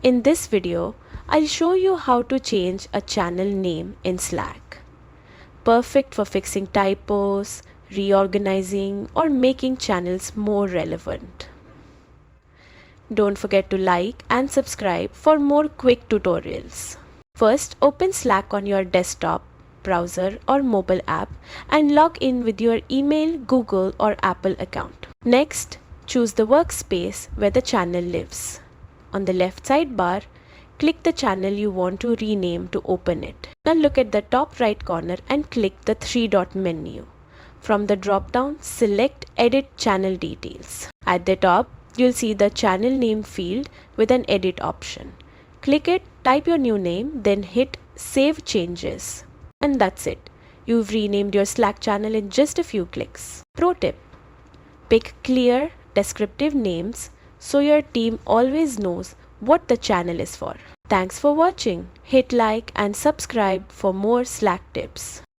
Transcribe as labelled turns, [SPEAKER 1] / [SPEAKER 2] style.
[SPEAKER 1] In this video, I'll show you how to change a channel name in Slack. Perfect for fixing typos, reorganizing, or making channels more relevant. Don't forget to like and subscribe for more quick tutorials. First, open Slack on your desktop, browser, or mobile app and log in with your email, Google, or Apple account. Next, choose the workspace where the channel lives. On the left sidebar, click the channel you want to rename to open it. Now look at the top right corner and click the three-dot menu. From the drop-down, select Edit Channel Details. At the top, you'll see the channel name field with an edit option. Click it, type your new name, then hit Save Changes. And that's it. You've renamed your Slack channel in just a few clicks. Pro tip: pick clear, descriptive names so your team always knows what the channel is for. Thanks for watching. Hit like and subscribe for more Slack tips.